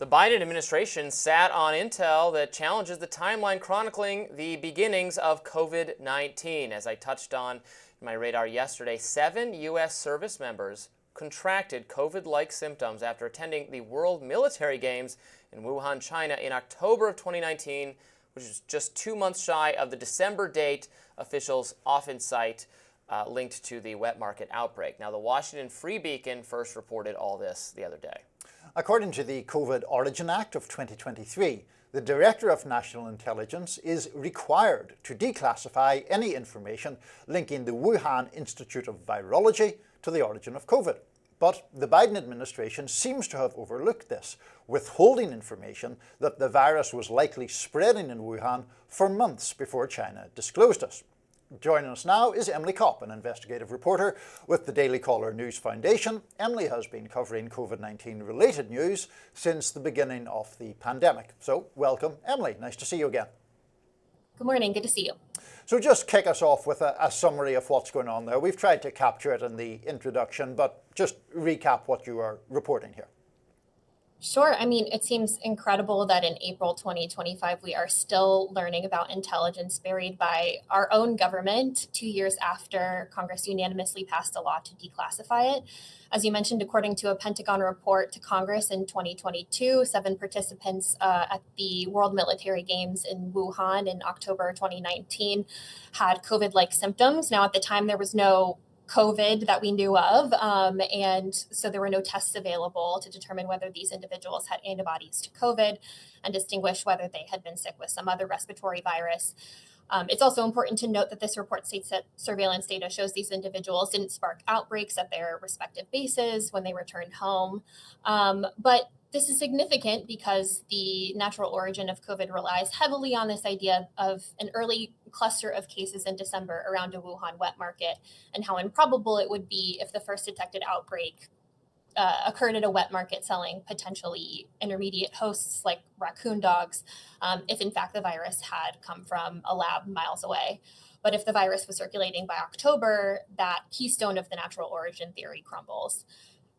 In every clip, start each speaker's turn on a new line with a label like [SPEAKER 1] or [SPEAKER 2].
[SPEAKER 1] The Biden administration sat on intel that challenges the timeline chronicling the beginnings of COVID-19. As I touched on in my radar yesterday, 7 U.S. service members contracted COVID-like symptoms after attending the World Military Games in Wuhan, China in October of 2019, which is just 2 months shy of the December date officials often cite linked to the wet market outbreak. Now, the Washington Free Beacon first reported all this the other day.
[SPEAKER 2] According to the COVID Origin Act of 2023, the Director of National Intelligence is required to declassify any information linking the Wuhan Institute of Virology to the origin of COVID. But the Biden administration seems to have overlooked this, withholding information that the virus was likely spreading in Wuhan for months before China disclosed it. Joining us now is Emily Kopp, an investigative reporter with the Daily Caller News Foundation. Emily has been covering COVID-19 related news since the beginning of the pandemic. So welcome, Emily. Nice to see you again.
[SPEAKER 3] Good morning. Good to see you.
[SPEAKER 2] So just kick us off with a summary of what's going on there. We've tried to capture it in the introduction, but just recap what you are reporting here.
[SPEAKER 3] Sure. I mean, it seems incredible that in April 2025, we are still learning about intelligence buried by our own government 2 years after Congress unanimously passed a law to declassify it. As you mentioned, according to a Pentagon report to Congress in 2022, 7 participants at the World Military Games in Wuhan in October 2019 had COVID-like symptoms. Now, at the time, there was no COVID that we knew of. And so there were no tests available to determine whether these individuals had antibodies to COVID and distinguish whether they had been sick with some other respiratory virus. It's also important to note that this report states that surveillance data shows these individuals didn't spark outbreaks at their respective bases when they returned home. But this is significant because the natural origin of COVID relies heavily on this idea of an early cluster of cases in December around a Wuhan wet market, and how improbable it would be if the first detected outbreak occurred at a wet market selling potentially intermediate hosts like raccoon dogs, if in fact the virus had come from a lab miles away. But if the virus was circulating by October, that keystone of the natural origin theory crumbles.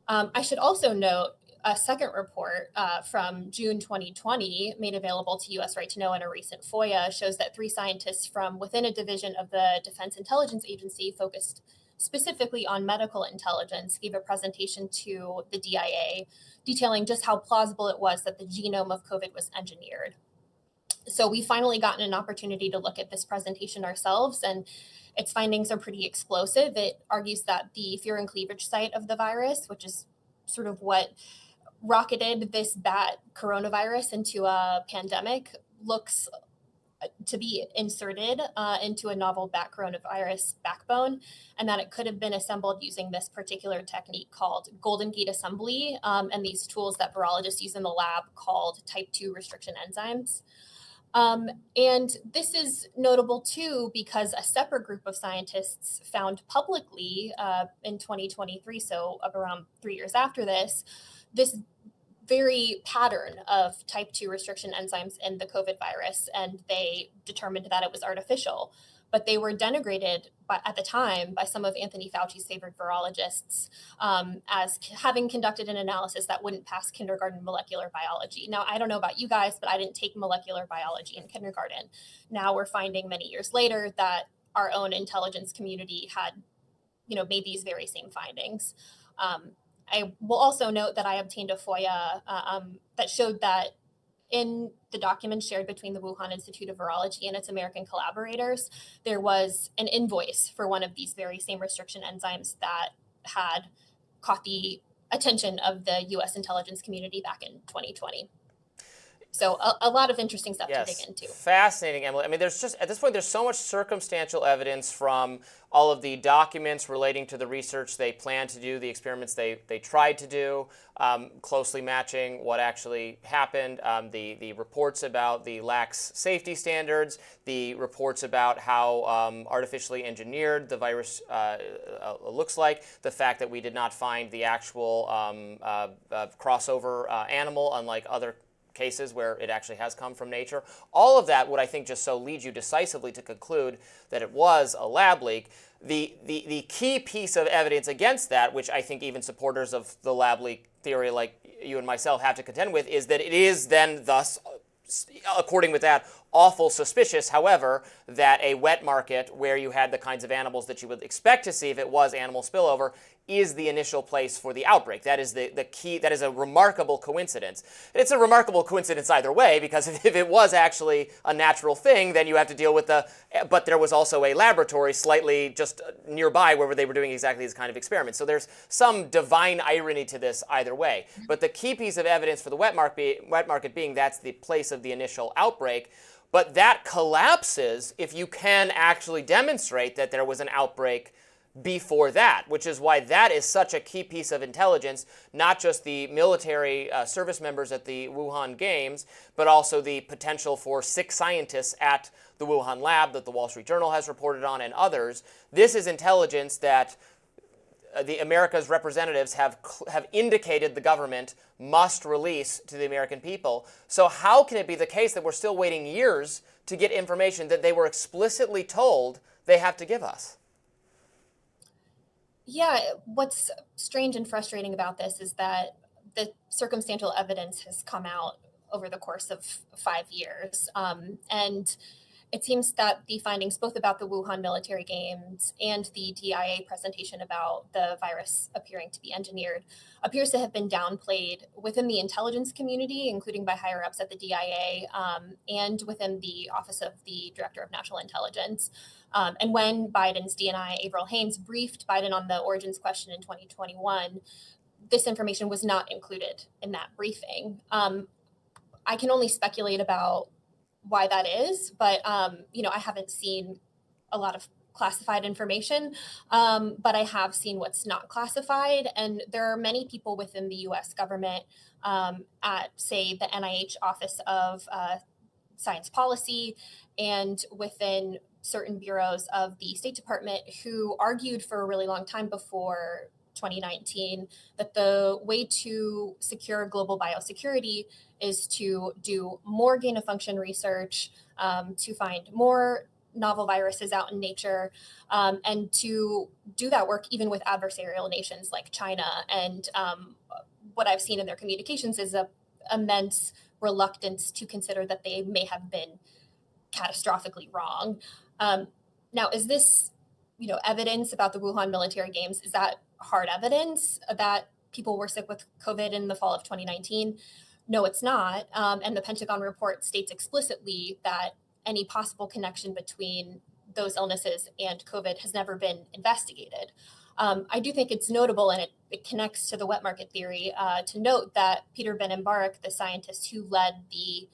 [SPEAKER 3] I should also note a second report from June 2020 made available to U.S. Right to Know in a recent FOIA shows that 3 scientists from within a division of the Defense Intelligence Agency focused specifically on medical intelligence gave a presentation to the DIA detailing just how plausible it was that the genome of COVID was engineered. So we finally gotten an opportunity to look at this presentation ourselves, and its findings are pretty explosive. It argues that the fear and cleavage site of the virus, which is sort of what rocketed this bat coronavirus into a pandemic, looks to be inserted into a novel bat coronavirus backbone, and that it could have been assembled using this particular technique called Golden Gate assembly, and these tools that virologists use in the lab called type 2 restriction enzymes. And this is notable too because a separate group of scientists found publicly in 2023, so around 3 years after this very pattern of type 2 restriction enzymes in the COVID virus, and they determined that it was artificial. But they were denigrated at the time by some of Anthony Fauci's favorite virologists as having conducted an analysis that wouldn't pass kindergarten molecular biology. Now, I don't know about you guys, but I didn't take molecular biology in kindergarten. Now we're finding many years later that our own intelligence community had, made these very same findings. I will also note that I obtained a FOIA that showed that in the documents shared between the Wuhan Institute of Virology and its American collaborators, there was an invoice for one of these very same restriction enzymes that had caught the attention of the U.S. intelligence community back in 2020. So a lot of interesting stuff to dig into.
[SPEAKER 1] Fascinating, Emily. I mean, there's just, at this point, there's so much circumstantial evidence from all of the documents relating to the research they planned to do, the experiments they tried to do, closely matching what actually happened, the reports about the lax safety standards, the reports about how artificially engineered the virus looks like, the fact that we did not find the actual crossover animal, unlike other cases where it actually has come from nature. All of that would, I think, just so lead you decisively to conclude that it was a lab leak. the key piece of evidence against that, which I think even supporters of the lab leak theory like you and myself have to contend with, is that it is then thus, according with that, awful suspicious, however, that a wet market where you had the kinds of animals that you would expect to see if it was animal spillover is the initial place for the outbreak. That is the key. That is a remarkable coincidence. It's a remarkable coincidence either way, because if it was actually a natural thing, then you have to deal with but there was also a laboratory slightly just nearby where they were doing exactly this kind of experiment. So there's some divine irony to this either way. But the key piece of evidence for the wet market being that's the place of the initial outbreak. But that collapses if you can actually demonstrate that there was an outbreak before that, which is why that is such a key piece of intelligence, not just the military service members at the Wuhan Games, but also the potential for 6 scientists at the Wuhan lab that the Wall Street Journal has reported on and others. This is intelligence that the America's representatives have indicated the government must release to the American people. So how can it be the case that we're still waiting years to get information that they were explicitly told they have to give us?
[SPEAKER 3] Yeah, what's strange and frustrating about this is that the circumstantial evidence has come out over the course of 5 years. And it seems that the findings, both about the Wuhan military games and the DIA presentation about the virus appearing to be engineered, appears to have been downplayed within the intelligence community, including by higher ups at the DIA and within the Office of the Director of National Intelligence. And when Biden's DNI, Avril Haines, briefed Biden on the origins question in 2021, this information was not included in that briefing. I can only speculate about why that is, but I haven't seen a lot of classified information, but I have seen what's not classified. And there are many people within the U.S. government at, say, the NIH Office of Science Policy and within certain bureaus of the State Department who argued for a really long time before 2019 that the way to secure global biosecurity is to do more gain of function research, to find more novel viruses out in nature, and to do that work even with adversarial nations like China. And what I've seen in their communications is a immense reluctance to consider that they may have been catastrophically wrong. Now, is this, evidence about the Wuhan military games? Is that hard evidence that people were sick with COVID in the fall of 2019? No, it's not. And the Pentagon report states explicitly that any possible connection between those illnesses and COVID has never been investigated. I do think it's notable, and it connects to the wet market theory, to note that Peter Ben-Embarek, the scientist who led the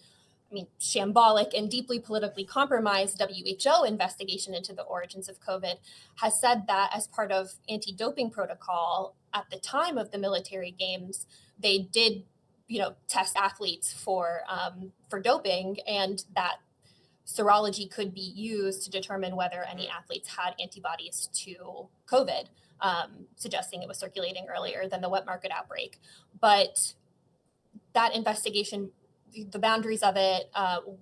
[SPEAKER 3] shambolic and deeply politically compromised WHO investigation into the origins of COVID, has said that as part of anti-doping protocol at the time of the military games, they did, test athletes for doping, and that serology could be used to determine whether any athletes had antibodies to COVID, suggesting it was circulating earlier than the wet market outbreak. But that investigation, the boundaries of it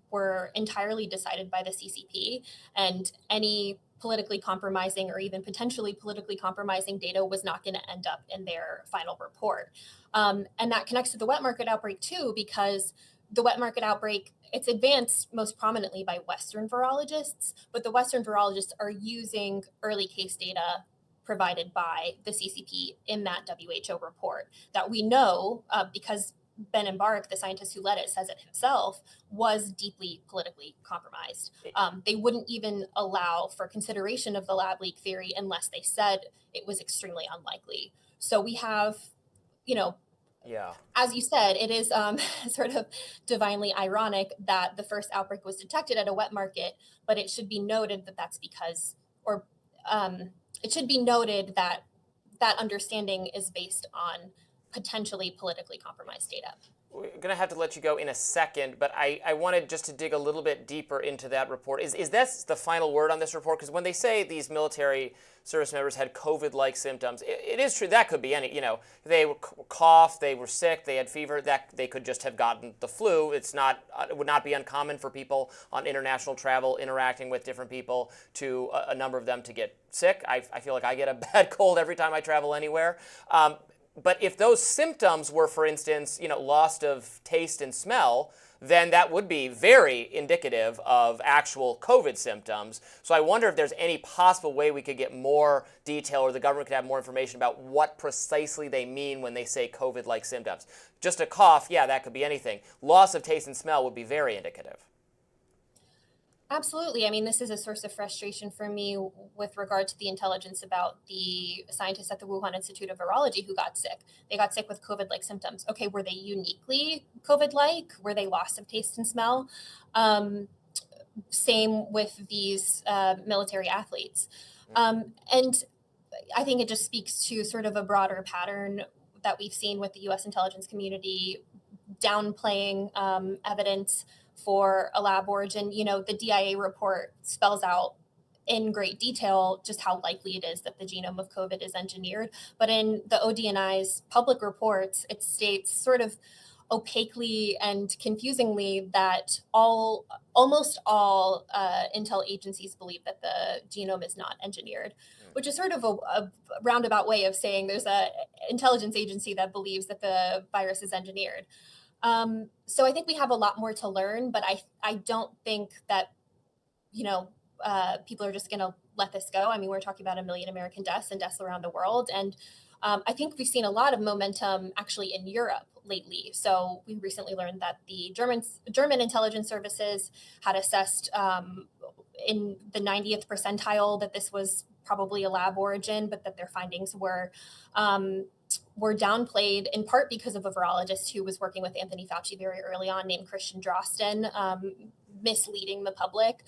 [SPEAKER 3] were entirely decided by the CCP, and any politically compromising or even potentially politically compromising data was not going to end up in their final report. And that connects to the wet market outbreak too, because the wet market outbreak, it's advanced most prominently by Western virologists, but the Western virologists are using early case data provided by the CCP in that WHO report that we know, because Ben-Embarek, the scientist who led it, says it himself, was deeply politically compromised. They wouldn't even allow for consideration of the lab leak theory unless they said it was extremely unlikely. So we have, as you said, it is sort of divinely ironic that the first outbreak was detected at a wet market, but it should be noted that that's because, it should be noted that that understanding is based on potentially politically compromised data.
[SPEAKER 1] We're going to have to let you go in a second, but I wanted just to dig a little bit deeper into that report. Is that the final word on this report? Because when they say these military service members had COVID-like symptoms, it is true. That could be any, they coughed, they were sick, they had fever, that they could just have gotten the flu. It would not be uncommon for people on international travel interacting with different people to a number of them to get sick. I feel like I get a bad cold every time I travel anywhere. But if those symptoms were, for instance, loss of taste and smell, then that would be very indicative of actual COVID symptoms. So I wonder if there's any possible way we could get more detail, or the government could have more information about what precisely they mean when they say COVID-like symptoms. Just a cough, yeah, that could be anything. Loss of taste and smell would be very indicative.
[SPEAKER 3] Absolutely. I mean, this is a source of frustration for me with regard to the intelligence about the scientists at the Wuhan Institute of Virology who got sick. They got sick with COVID-like symptoms. Okay, were they uniquely COVID-like? Were they loss of taste and smell? Same with these military athletes. And I think it just speaks to sort of a broader pattern that we've seen with the U.S. intelligence community downplaying evidence for a lab origin. The DIA report spells out in great detail just how likely it is that the genome of COVID is engineered. But in the ODNI's public reports, it states sort of opaquely and confusingly that almost all intel agencies believe that the genome is not engineered, which is sort of a roundabout way of saying there's an intelligence agency that believes that the virus is engineered. So I think we have a lot more to learn, but I don't think that, people are just going to let this go. I mean, we're talking about 1 million American deaths and deaths around the world. And I think we've seen a lot of momentum actually in Europe lately. So we recently learned that the German intelligence services had assessed in the 90th percentile that this was probably a lab origin, but that their findings were downplayed in part because of a virologist who was working with Anthony Fauci very early on named Christian Drosten, misleading the public.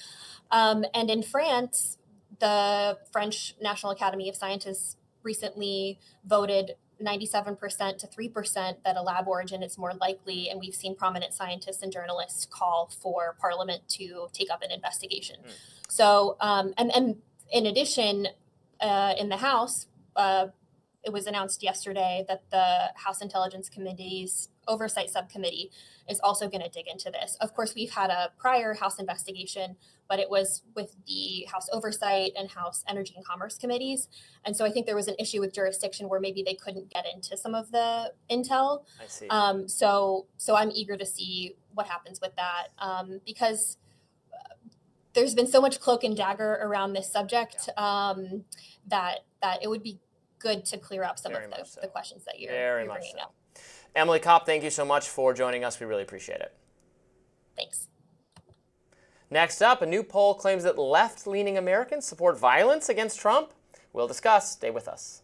[SPEAKER 3] And in France, the French National Academy of Scientists recently voted 97% to 3% that a lab origin is more likely. And we've seen prominent scientists and journalists call for Parliament to take up an investigation. So, and in addition, in the House, it was announced yesterday that the House Intelligence Committee's Oversight Subcommittee is also going to dig into this. Of course, we've had a prior House investigation, but it was with the House Oversight and House Energy and Commerce Committees. And so I think there was an issue with jurisdiction where maybe they couldn't get into some of the intel.
[SPEAKER 1] I see.
[SPEAKER 3] So I'm eager to see what happens with that because there's been so much cloak and dagger around this subject that it would be good to clear up some of the questions that you're bringing up.
[SPEAKER 1] Emily Kopp, thank you so much for joining us. We really appreciate it.
[SPEAKER 3] Thanks.
[SPEAKER 1] Next up, a new poll claims that left-leaning Americans support violence against Trump. We'll discuss. Stay with us.